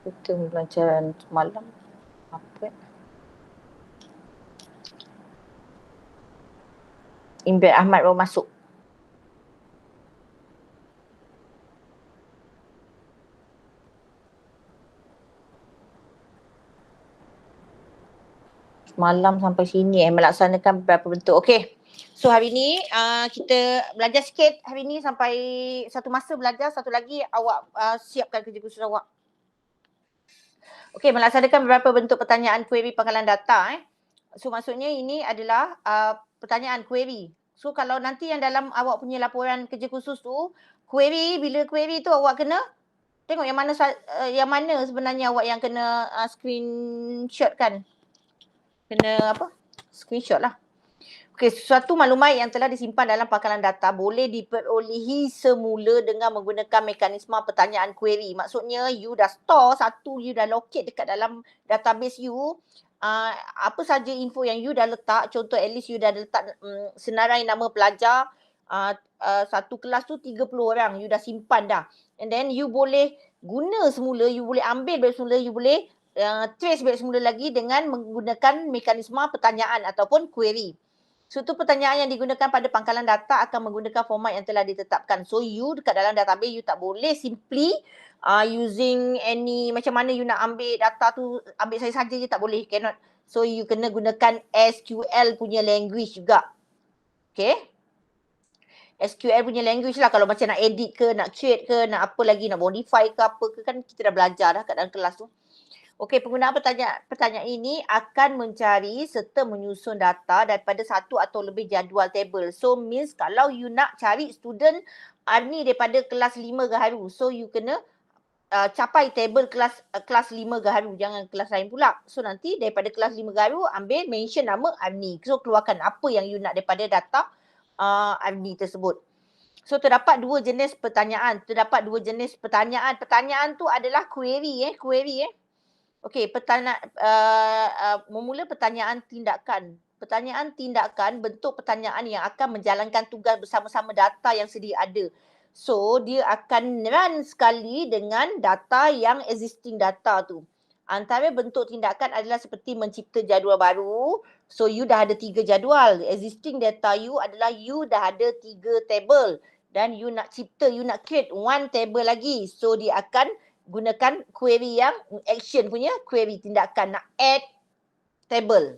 Itu pelajaran semalam apa? Imran Ahmad baru masuk. Semalam sampai sini melaksanakan beberapa bentuk. Okey. So hari ni kita belajar sikit hari ni sampai satu masa belajar, satu lagi awak siapkan kerja khusus awak. Okey, melaksanakan beberapa bentuk pertanyaan query pangkalan data. So maksudnya ini adalah pertanyaan query. So kalau nanti yang dalam awak punya laporan kerja khusus tu, bila query tu awak kena tengok yang mana sebenarnya awak yang kena screenshot kan. Kena apa? Screenshot lah. Okey, suatu maklumat yang telah disimpan dalam pangkalan data boleh diperolehi semula dengan menggunakan mekanisme pertanyaan query. Maksudnya you dah store satu, you dah locate dekat dalam database you, apa saja info yang you dah letak, contoh at least you dah letak senarai nama pelajar, satu kelas tu 30 orang, you dah simpan dah. And then you boleh guna semula, you boleh ambil balik semula, you boleh trace balik semula lagi dengan menggunakan mekanisme pertanyaan ataupun query. Suatu pertanyaan yang digunakan pada pangkalan data akan menggunakan format yang telah ditetapkan. So you dekat dalam database you tak boleh simply using any macam mana you nak ambil data tu, ambil saja je tak boleh, cannot. So you kena gunakan SQL punya language juga. Okay. SQL punya language lah kalau macam nak edit ke, nak create ke, nak apa lagi, nak modify ke apa ke, kan kita dah belajar dah kat dalam kelas tu. Okey, penggunaan pertanyaan ini akan mencari serta menyusun data daripada satu atau lebih jadual table. So means kalau you nak cari student Arni daripada kelas 5 Gaharu, so you kena capai table kelas 5 Gaharu, jangan kelas lain pula. So nanti daripada kelas 5 Gaharu ambil mention nama Arni. So keluarkan apa yang you nak daripada data Arni tersebut. So terdapat dua jenis pertanyaan. Pertanyaan tu adalah query. Okey, memula pertanyaan tindakan. Pertanyaan tindakan bentuk pertanyaan yang akan menjalankan tugas bersama-sama data yang sedia ada. So, dia akan run sekali dengan data yang existing data tu. Antara bentuk tindakan adalah seperti mencipta jadual baru. So, you dah ada 3 jadual. Existing data you adalah you dah ada 3 table. Dan you nak cipta, you nak create 1 table lagi. So, dia akan gunakan query yang action punya query tindakan. Nak add table,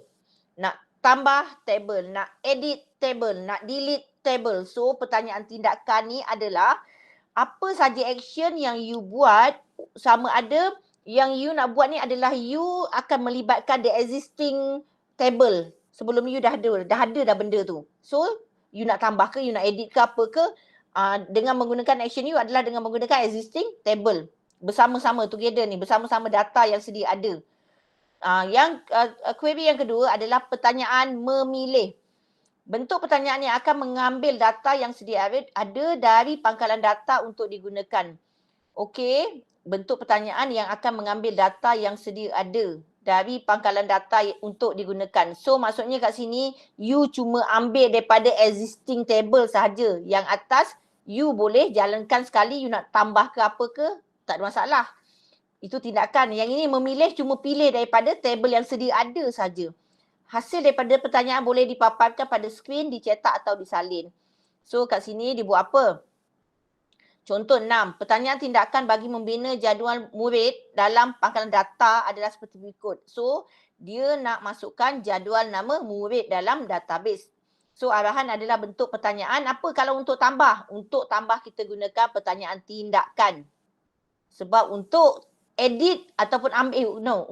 nak tambah table, nak edit table, nak delete table. So pertanyaan tindakan ni adalah apa saja action yang you buat, sama ada yang you nak buat ni adalah you akan melibatkan the existing table. Sebelum you dah ada benda tu. So you nak tambah ke, you nak edit ke apa ke, dengan menggunakan action you adalah dengan menggunakan existing table. Bersama-sama together ni, bersama-sama data yang sedia ada. Query yang kedua adalah pertanyaan memilih. Bentuk pertanyaan yang akan mengambil data yang sedia ada dari pangkalan data untuk digunakan. Okey, bentuk pertanyaan yang akan mengambil data yang sedia ada dari pangkalan data untuk digunakan. So maksudnya kat sini you cuma ambil daripada existing table sahaja. Yang atas you boleh jalankan sekali, you nak tambah ke apa ke, tak ada masalah. Itu tindakan. Yang ini memilih cuma pilih daripada table yang sedia ada saja. Hasil daripada pertanyaan boleh dipaparkan pada skrin, dicetak atau disalin. So kat sini dibuat apa? Contoh 6. Pertanyaan tindakan bagi membina jadual murid dalam pangkalan data adalah seperti berikut. So dia nak masukkan jadual nama murid dalam database. So arahan adalah bentuk pertanyaan. Apa kalau untuk tambah? Untuk tambah kita gunakan pertanyaan tindakan. Sebab untuk edit ataupun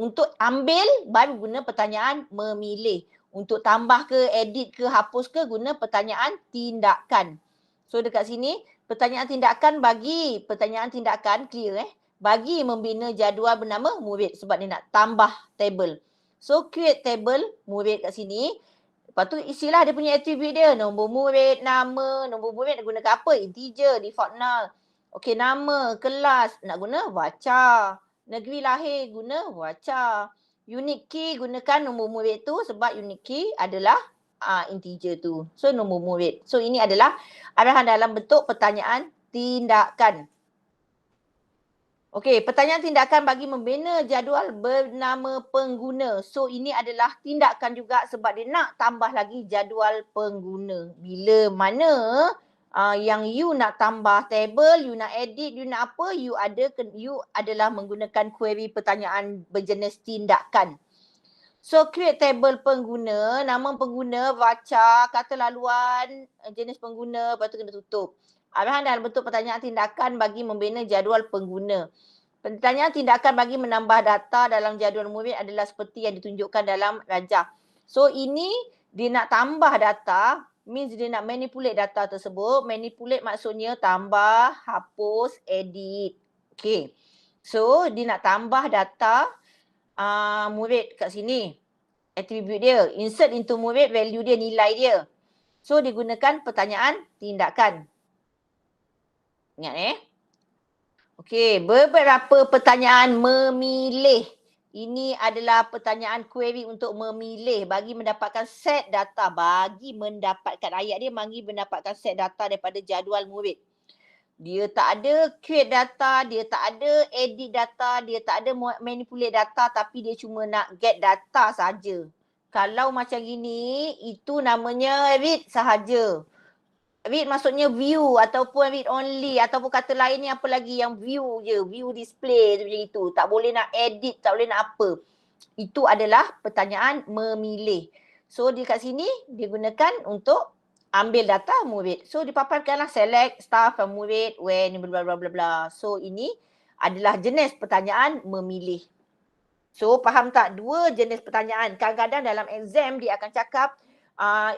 untuk ambil baru guna pertanyaan memilih. Untuk tambah ke, edit ke, hapus ke, guna pertanyaan tindakan. So dekat sini pertanyaan tindakan clear bagi membina jadual bernama murid sebab dia nak tambah table. So create table murid kat sini. Lepas tu isilah dia punya attribute dia. Nombor murid, nama, nombor murid nak gunakan apa? Integer, default null. Okey, nama, kelas, nak guna varchar. Negeri lahir, guna varchar. Unique key, gunakan nombor murid tu sebab unique key adalah integer tu. So, nombor murid. So, ini adalah arahan dalam bentuk pertanyaan tindakan. Okey, pertanyaan tindakan bagi membina jadual bernama pengguna. So ini adalah tindakan juga sebab dia nak tambah lagi jadual pengguna. Bila mana yang you nak tambah table, you nak edit, you nak apa, you adalah menggunakan query pertanyaan berjenis tindakan. So create table pengguna, nama pengguna, baca, kata laluan, jenis pengguna, lepas tu kena tutup. Arahan dalam bentuk pertanyaan tindakan bagi membina jadual pengguna. Pertanyaan tindakan bagi menambah data dalam jadual murid adalah seperti yang ditunjukkan dalam rajah. So ini dia nak tambah data, means dia nak manipulate data tersebut. Manipulate maksudnya tambah, hapus, edit. Okay. So dia nak tambah data murid kat sini. Attribute dia. Insert into murid, value dia, nilai dia. So digunakan pertanyaan tindakan. Ingat Okey, beberapa pertanyaan memilih. Ini adalah pertanyaan query untuk memilih bagi mendapatkan set data. Bagi mendapatkan ayat dia, bagi mendapatkan set data daripada jadual murid. Dia tak ada create data, dia tak ada edit data, dia tak ada manipulate data, tapi dia cuma nak get data saja. Kalau macam gini, itu namanya read sahaja. Read maksudnya view ataupun read only ataupun kata lainnya apa lagi yang view je, view display macam itu. Tak boleh nak edit, tak boleh nak apa. Itu adalah pertanyaan memilih. So di kat sini digunakan untuk ambil data murid. So dipaparkanlah select star from murid when bla bla bla bla. So ini adalah jenis pertanyaan memilih. So faham tak dua jenis pertanyaan? Kadang-kadang dalam exam dia akan cakap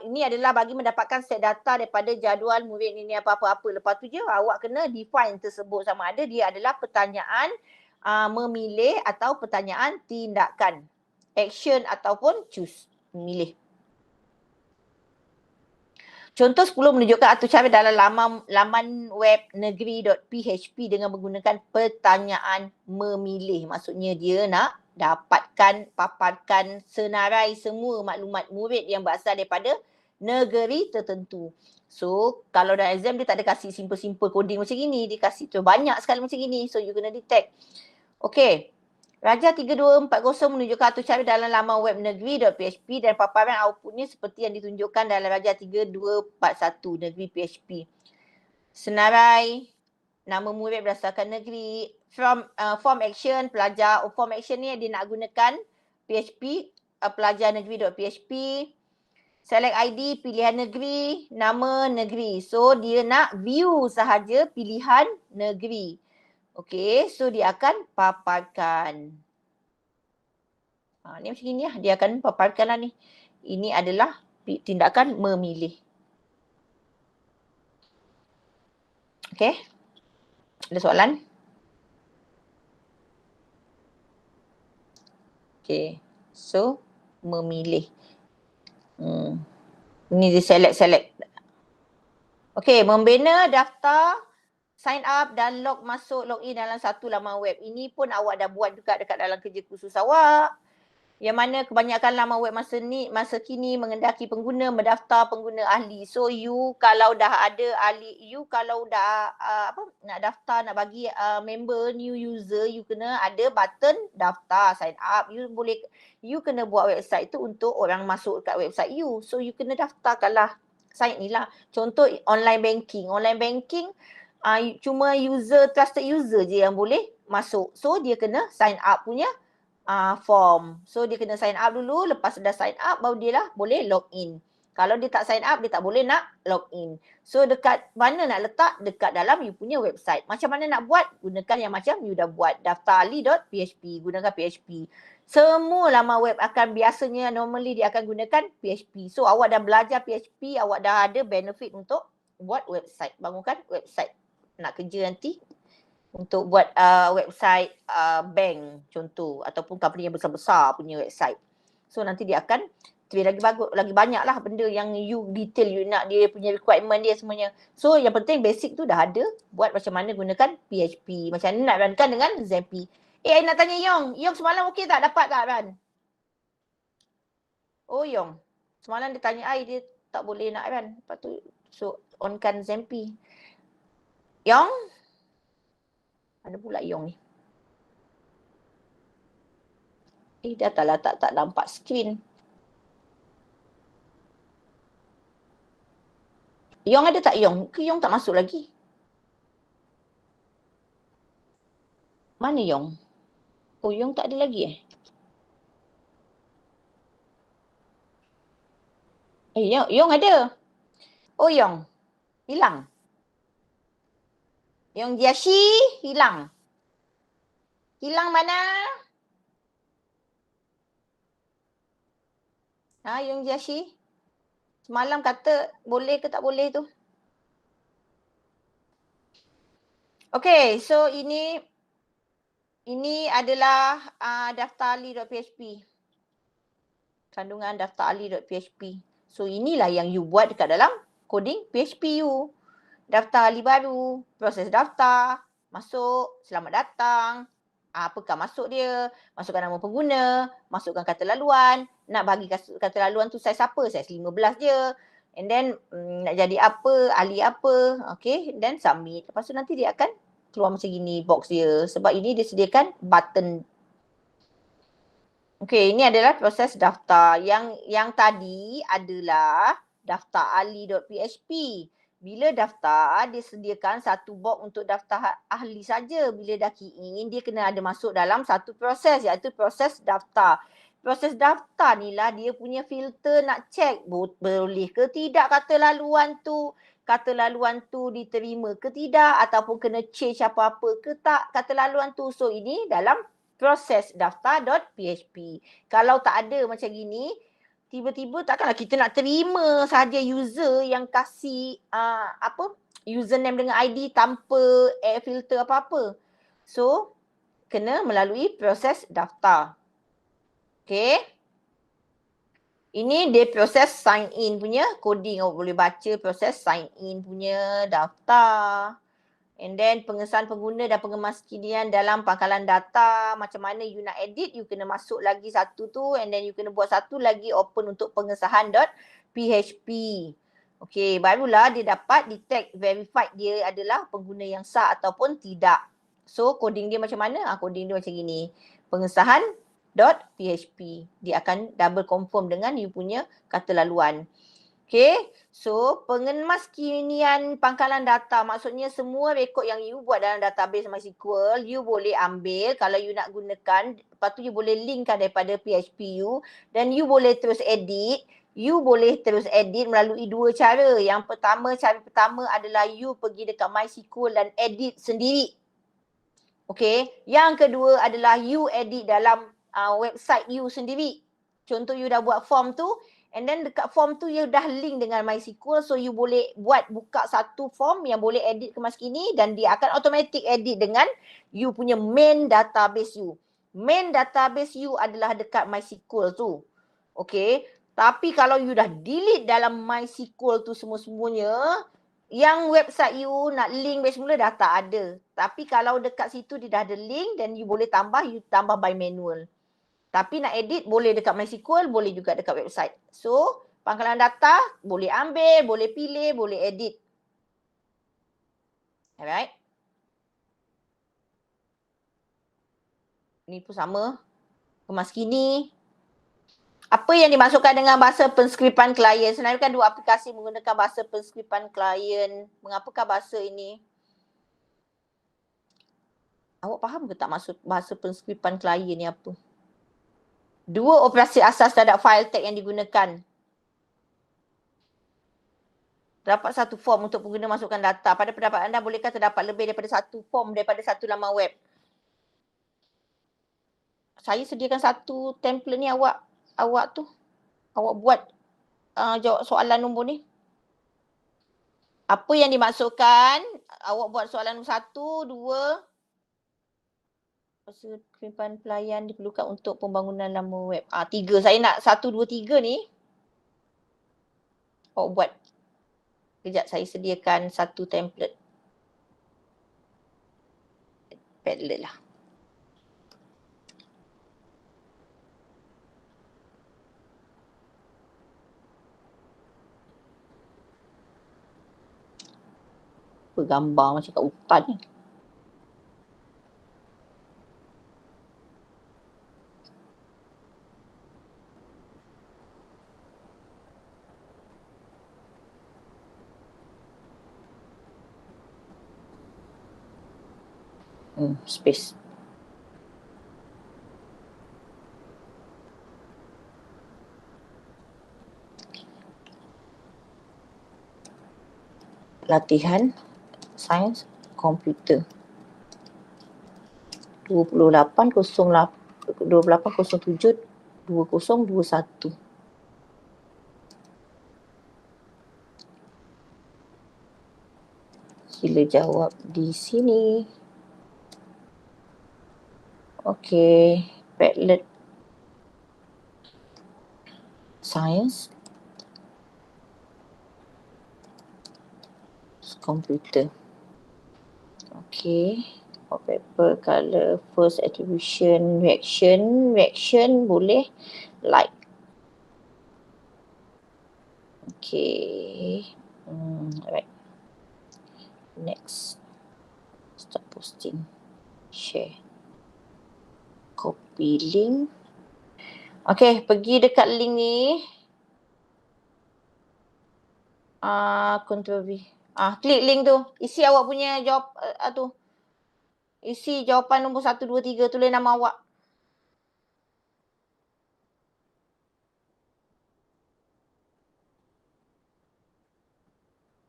ini adalah bagi mendapatkan set data daripada jadual murid ini apa-apa. Lepas tu je awak kena define tersebut sama ada dia adalah pertanyaan memilih atau pertanyaan tindakan. Action ataupun choose. Memilih. Contoh 10 menunjukkan atur cara dalam laman web negeri.php dengan menggunakan pertanyaan memilih. Maksudnya dia nak dapatkan, paparkan, senarai semua maklumat murid yang berasal daripada negeri tertentu. So, kalau dalam exam dia tak ada kasih simple-simple coding macam gini. Dia kasih tu banyak sekali macam gini. So, you kena detect. Okay. Rajah 3240 menunjukkan atur cara dalam laman web negeri.php dan paparan outputnya seperti yang ditunjukkan dalam Rajah 3241 negeri PHP. Senarai, nama murid berdasarkan negeri, form action, pelajar, form action ni dia nak gunakan PHP, pelajar negeri.php, select ID, pilihan negeri, nama negeri. So dia nak view sahaja pilihan negeri. Okay, so dia akan paparkan. Ni macam ni lah, dia akan paparkan lah ni. Ini adalah tindakan memilih. Okay, ada soalan? Okay, so memilih. Ini dia select. Okay, membina daftar sign up dan login dalam satu laman web. Ini pun awak dah buat juga dekat dalam kerja khusus awak. Yang mana kebanyakan laman web masa kini mengendaki pengguna, mendaftar pengguna ahli. So you kalau dah ada ahli, you kalau dah nak daftar, nak bagi member, new user, you kena ada button daftar, sign up. You kena buat website tu untuk orang masuk kat website you. So you kena daftarkanlah site ni lah. Contoh online banking. Online banking cuma trusted user je yang boleh masuk. So dia kena sign up punya form. So dia kena sign up dulu, lepas dah sign up baru dia lah boleh login. Kalau dia tak sign up, dia tak boleh nak login. So dekat mana nak letak? Dekat dalam you punya website. Macam mana nak buat? Gunakan yang macam you dah buat. daftarali.php, gunakan PHP. Semua laman web akan biasanya normally dia akan gunakan PHP. So awak dah belajar PHP, awak dah ada benefit untuk buat website. Bangunkan website. Nak kerja nanti untuk buat website bank contoh ataupun company yang besar-besar punya website. So nanti dia akan lagi bagus, lagi banyak lah benda yang you detail, you nak dia punya requirement dia semuanya. So yang penting basic tu dah ada, buat macam mana gunakan PHP. Macam mana nak runkan dengan Zapier. I nak tanya Yong semalam okey tak? Dapat tak run? Oh Yong, semalam dia tanya dia tak boleh nak run. Lepas tu so onkan Zapier. Yong? Ada pula Yong ni. Dah tak nampak skrin. Yong ada tak Yong? Ke Yong tak masuk lagi? Mana Yong? Oh, Yong tak ada lagi Yong ada. Oh, Yong. Hilang. Yong Jiashi hilang. Hilang mana? Yong Jiashi. Semalam kata boleh ke tak boleh tu. Okay, so ini adalah daftar ali.php. Kandungan daftar ali.php. So inilah yang you buat dekat dalam coding PHP you. Daftar ali baru, proses daftar, masuk, selamat datang. Apakah masuk dia? Masukkan nama pengguna, masukkan kata laluan. Nak bagi kata laluan tu saiz apa? Saiz 15 je. And then nak jadi apa, ali apa. Okay, then submit. Lepas tu nanti dia akan keluar macam gini box dia. Sebab ini dia sediakan button. Okay, ini adalah proses daftar. Yang tadi adalah daftar ali.php. Bila daftar, dia sediakan satu box untuk daftar ahli saja. Bila dah key in, dia kena ada masuk dalam satu proses, iaitu proses daftar. Proses daftar ni lah dia punya filter nak check boleh ke tidak kata laluan tu diterima ke tidak, ataupun kena change apa-apa ke tak kata laluan tu. So ini dalam proses daftar.php. Kalau tak ada macam gini, tiba-tiba takkanlah kita nak terima sahaja user yang kasih username dengan ID tanpa filter apa-apa. So, kena melalui proses daftar. Okay. Ini dia proses sign in punya coding. Awak boleh baca proses sign in punya daftar. And then pengesahan pengguna dan pengemaskinian dalam pangkalan data. Macam mana you nak edit, you kena masuk lagi satu tu. And then you kena buat satu lagi open untuk pengesahan.php. Okay, barulah dia dapat detect verified dia adalah pengguna yang sah ataupun tidak. So, coding dia macam mana? Coding dia macam gini. Pengesahan.php. Dia akan double confirm dengan you punya kata laluan. Okay, so pengemaskinian pangkalan data, maksudnya semua rekod yang you buat dalam database MySQL, you boleh ambil kalau you nak gunakan, lepas tu you boleh linkkan daripada PHP you dan you boleh terus edit. You boleh terus edit melalui dua cara. Cara pertama adalah you pergi dekat MySQL dan edit sendiri. Okay, yang kedua adalah you edit dalam website you sendiri. Contoh you dah buat form tu, and then dekat form tu you dah link dengan MySQL, so you boleh buka satu form yang boleh edit kemas kini dan dia akan automatic edit dengan you punya main database you. Main database you adalah dekat MySQL tu. Okay, tapi kalau you dah delete dalam MySQL tu semua-semuanya, yang website you nak link base semula dah tak ada. Tapi kalau dekat situ dia dah ada link dan you boleh tambah, you tambah by manual. Tapi nak edit boleh dekat MySQL, boleh juga dekat website. So, pangkalan data boleh ambil, boleh pilih, boleh edit. Alright. Ni pun sama. Kemas kini. Apa yang dimasukkan dengan bahasa penskriptan klien? Sebenarnya kan dua aplikasi menggunakan bahasa penskriptan klien. Mengapakah bahasa ini? Awak faham ke tak maksud bahasa penskriptan klien ni apa? Dua operasi asas terhadap file tag yang digunakan. Terdapat satu form untuk pengguna masukkan data. Pada pendapat anda, bolehkah terdapat lebih daripada satu form daripada satu laman web? Saya sediakan satu template ni awak buat jawab soalan nombor ni. Apa yang dimaksudkan? Awak buat soalan nombor 1, 2. Penskriptan pelayan diperlukan untuk pembangunan laman web. 3. Saya nak 1, 2, 3 ni. Awak buat. Kejap, saya sediakan satu template. Padlet lah. Gambar macam kat hutan ni. Space. Latihan sains komputer 28072021. Sila jawab di sini. Okey, Padlet sains komputer. Okey, wallpaper, color, first attribution, reaction boleh, like. Okey. Alright. Next. Start posting. Share. Copy link. Okey, pergi dekat link ni. Control V. Klik link tu. Isi awak punya jawab tu. Isi jawapan nombor 1, 2, 3, tulis nama awak.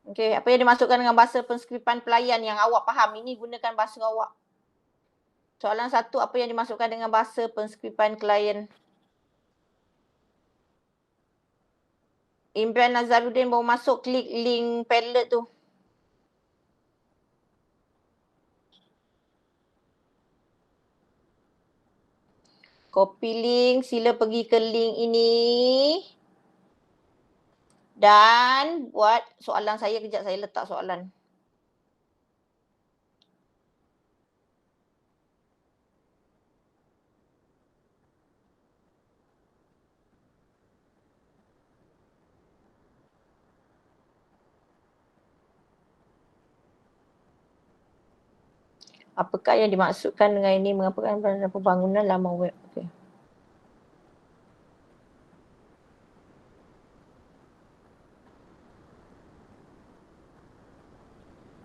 Okey, apa yang dimasukkan dengan bahasa penskriptan pelayan yang awak faham? Ini gunakan bahasa awak. Soalan 1, apa yang dimasukkan dengan bahasa penskriptan klien? Imran Nazaruddin baru masuk, klik link Padlet tu. Copy link, sila pergi ke link ini. Dan buat soalan saya, kejap saya letak soalan. Apakah yang dimaksudkan dengan ini? Mengapakan pembangunan laman web? Okay.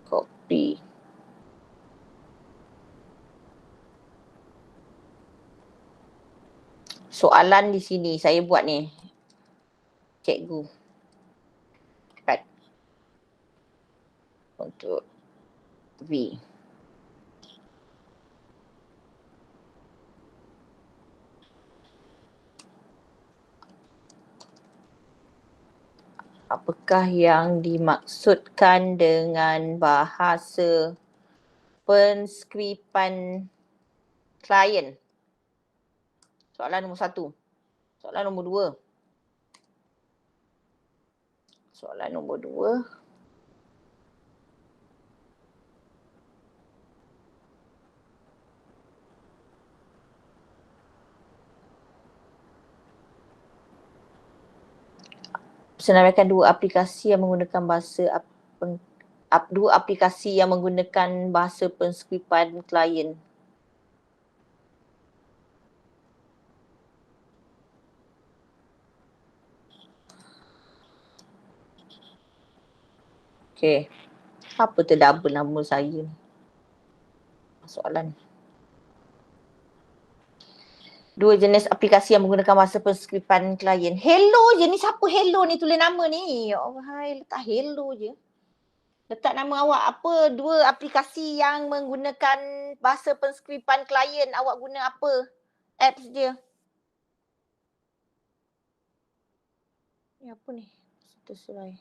Copy. Soalan di sini saya buat ni. Cikgu. Cepat. Untuk V. Apakah yang dimaksudkan dengan bahasa penskriptan klien? Soalan nombor 1. Soalan nombor 2. Soalan nombor 2. Senaraikan dua aplikasi yang menggunakan bahasa penskriptan klien. Okey. Apa tu double nama saya ni? Soalan. Dua jenis aplikasi yang menggunakan bahasa penskriptan klien. Hello je ni, siapa hello ni tulis nama ni? Ya Allah, hai, letak hello je. Letak nama awak apa? Dua aplikasi yang menggunakan bahasa penskriptan klien. Awak guna apa? Apps dia. Ni apa ni? Terserai.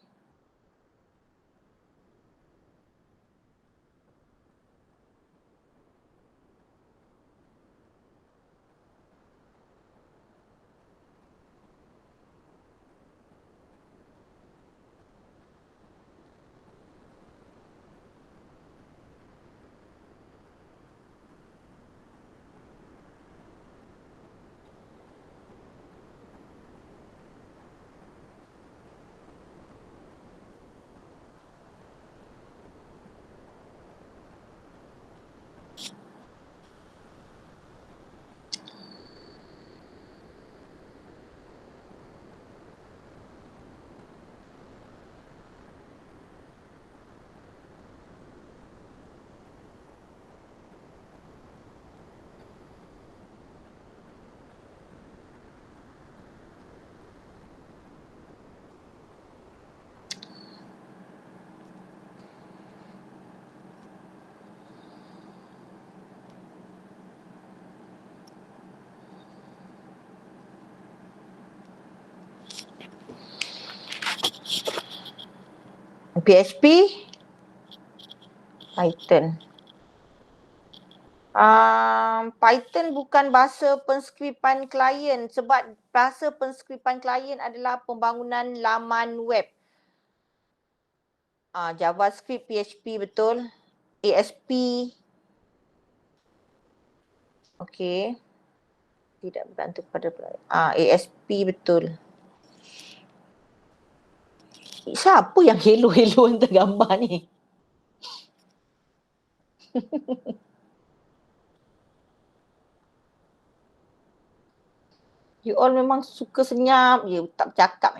PHP, Python. Python bukan bahasa penskriptan klien sebab bahasa penskriptan klien adalah pembangunan laman web. JavaScript, PHP betul. ASP. Okey. Tidak bergantung pada ASP betul. Siapa yang hello-hello hantar gambar ni? You all memang suka senyap je, tak bercakap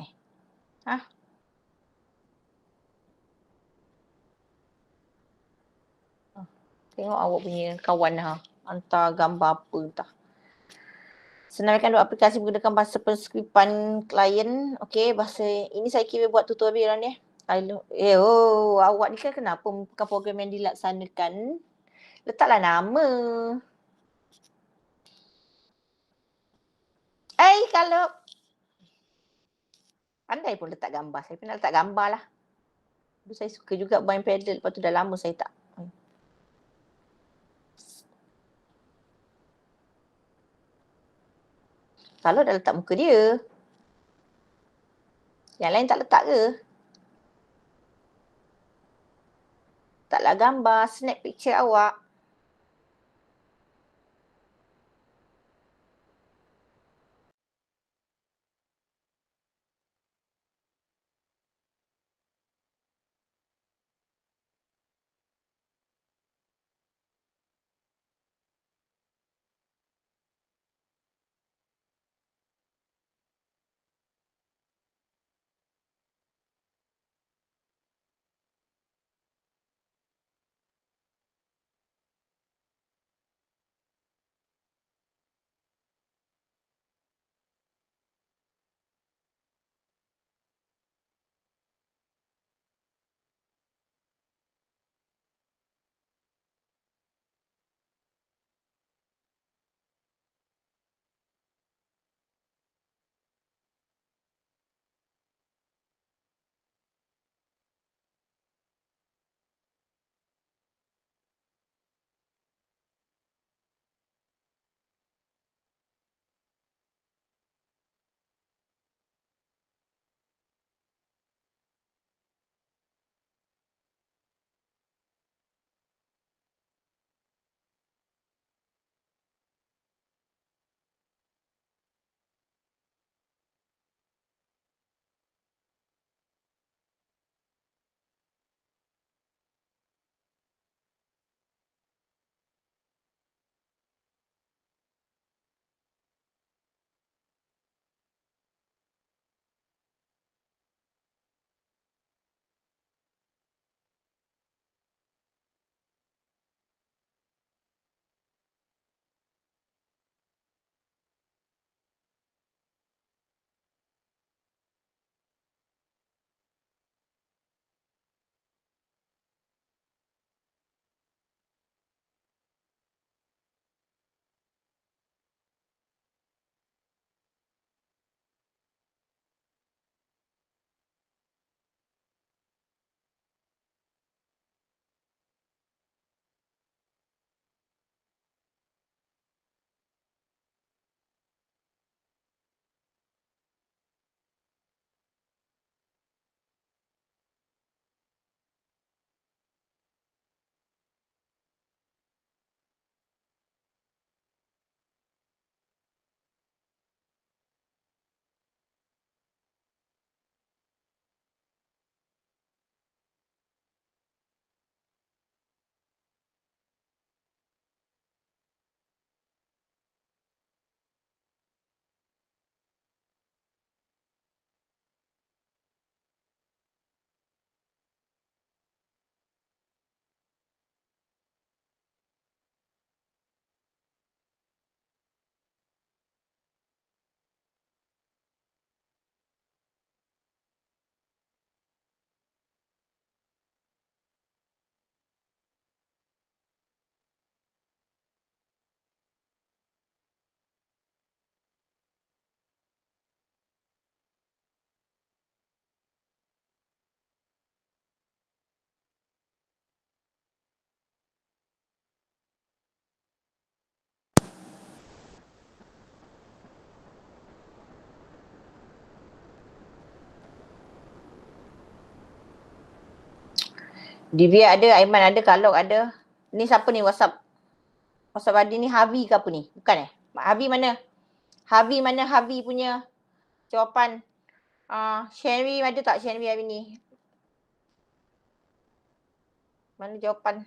Tengok awak punya kawan hantar gambar apa entah. Senaraikan dua aplikasi menggunakan bahasa penskriptan klien. Okey, bahasa ini saya kira buat tutorial ni. Awak ni kan kenapa bukan program yang dilaksanakan? Letaklah nama. Kalau pandai pun letak gambar. Saya pun nak letak gambar lah. Saya suka juga main pedal. Lepas tu dah lama saya tak. Kalau dah letak muka dia. Yang lain tak letak ke? Letaklah gambar, snap picture awak. Divya ada, Aiman ada, Kalok ada. Ni siapa ni WhatsApp? WhatsApp Adi ni Havi ke apa ni? Bukan Havi mana? Havi punya jawapan. Sherry ada tak Sherry hari ni? Mana jawapan?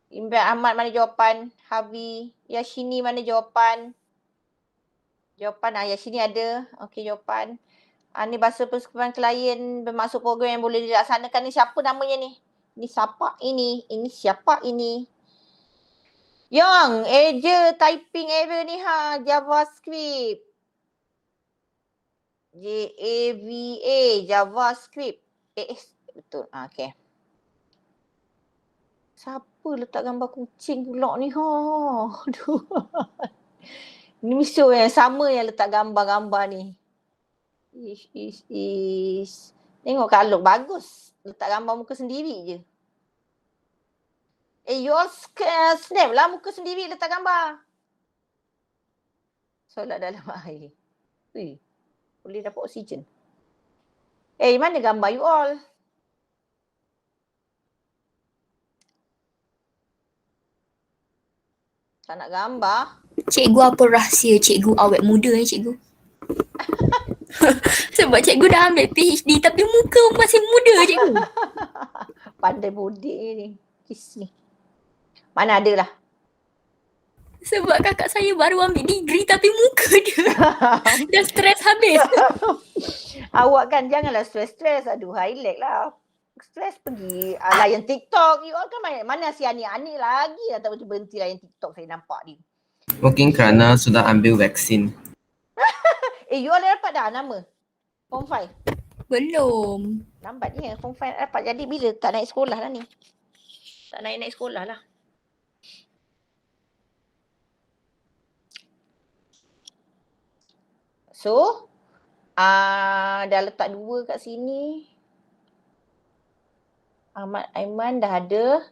Imran Ahmad mana jawapan? Havi. Yashini mana jawapan? Yashini ada. Okey, jawapan. Ni bahasa persekutuan klien bermaksud program yang boleh dilaksanakan ni. Siapa namanya ni? Ni siapa ini? Ini siapa ini? Yang eja typing error ni JavaScript. JAVA JavaScript. Betul. Okey. Siapa letak gambar kucing pula ni Aduh. Ni mesti yang sama yang letak gambar-gambar ni. Tengok Kalok bagus. Letak gambar muka sendiri je. You all snap lah muka sendiri letak gambar. Solat dalam air. Boleh dapat oksigen. Mana gambar you all? Tak nak gambar. Cikgu apa rahsia cikgu awet muda ni cikgu? Sebab cikgu dah ambil PhD tapi muka masih muda cikgu. Pandai bodik ni. Kis ni. Mana ada lah. Sebab kakak saya baru ambil degree tapi muka dia dah stres habis. Awak kan janganlah stres-stres. Aduh, highlight lah. Stres pergi layan TikTok. You all kan mana si Ani lagi lah tak berhenti layan TikTok saya nampak ni. Mungkin kerana sudah ambil vaksin. You all dah dapat dah nama? Form 5? Belum. Lambatnya Form 5 dapat. Jadi bila tak naik sekolah lah ni? Tak naik sekolah lah. So, dah letak 2 kat sini. Ahmad Aiman dah ada.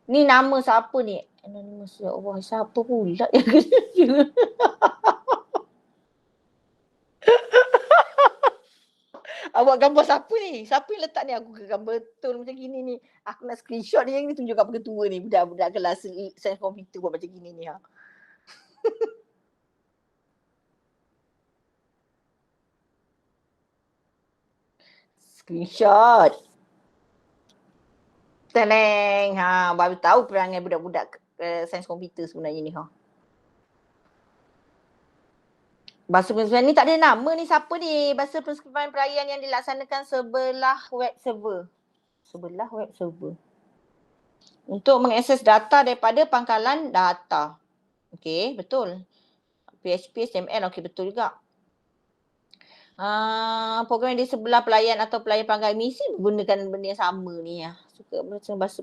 Ni nama siapa ni? Anonymous. Ya Allah, siapa pula yang kena? Awak gambar siapa ni? Siapa yang letak ni? Aku gambar betul macam gini ni. Aku nak screenshot ni yang ni tunjuk kat pengetua ni. Budak-budak kelas sains komputer buat macam gini ni. Screenshot. Teneng. Baru tahu perangai budak-budak sains komputer sebenarnya ni. Bahasa persekutuan ni tak ada nama ni. Siapa ni? Bahasa persekutuan perayaan yang dilaksanakan sebelah web server. Sebelah web server. Untuk mengakses data daripada pangkalan data. Okey, betul. PHP, HTML, okey betul juga. Program di sebelah pelayan atau pelayan pangkalan misi menggunakan benda yang sama ni ya. Suka bahasa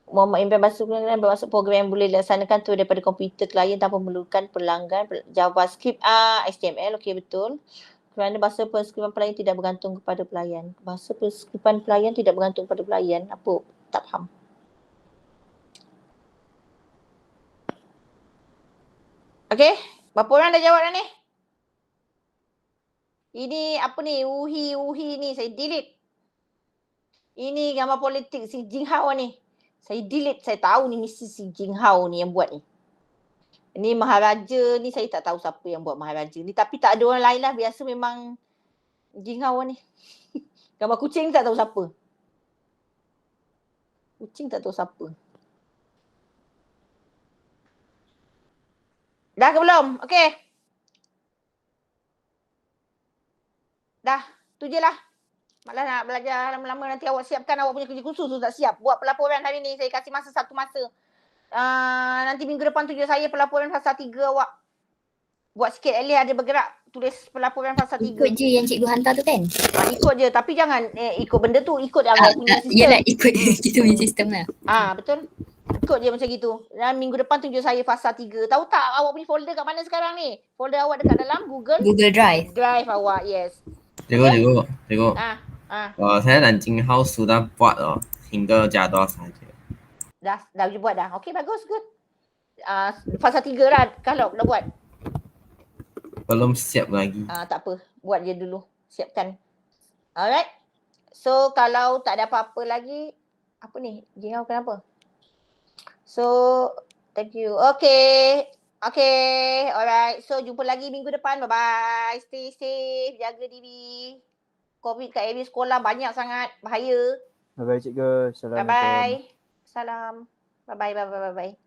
Muhammad Imran bahasa bermaksud program yang boleh dilaksanakan tu daripada komputer klien tanpa memerlukan pelanggan JavaScript, HTML, okey betul. Kerana bahasa persekutuan pelayan tidak bergantung kepada pelayan. Bahasa persekutuan pelayan tidak bergantung kepada pelayan. Apa? Tak faham. Okey, berapa orang dah jawab dah ni? Ini apa ni? Uhi ni saya delete. Ini gambar politik si Jing Hao ni. Saya delete. Saya tahu ni mesti si Jing Hao ni yang buat ni. Ini Maharaja ni saya tak tahu siapa yang buat Maharaja ni. Tapi tak ada orang lain lah. Biasa memang Jing Hao ni. Gambar kucing tak tahu siapa. Kucing tak tahu siapa. Dah ke belum? Okey. Dah. Tu je lah. Malah nak belajar lama-lama nanti awak siapkan awak punya kerja khusus tu tak siap. Buat pelaporan hari ni. Saya kasih masa 1 masa. Nanti minggu depan tujuh saya pelaporan fasa 3 awak. Buat sikit at least ada bergerak. Tulis pelaporan fasa 3. Ikut je yang cikgu hantar tu kan? Ikut je. Tapi jangan ikut benda tu. Ikut awak punya sistem. Yelah ikut kita punya sistem lah. Betul. Ikut je macam gitu. Dan minggu depan tunjuk saya fasa 3. Tahu tak awak punya folder kat mana sekarang ni? Folder awak dekat dalam Google Drive. Drive awak, yes. Cikgu. Saya dan Jing Hao sudah buat hingga jadual saja. Dah buat dah. Okey, bagus, good. Fasa 3 lah kalau dah buat. Belum siap lagi. Tak apa. Buat je dulu. Siapkan. Alright. So kalau tak ada apa-apa lagi, apa ni? Jingau kenapa? So thank you. Okay. Okay, alright. So jumpa lagi minggu depan. Bye-bye. Stay safe, jaga diri. COVID kat area sekolah banyak sangat, bahaya. Bye-bye cikgu. Assalamualaikum. Bye-bye. Salam. Bye-bye, bye-bye, bye-bye.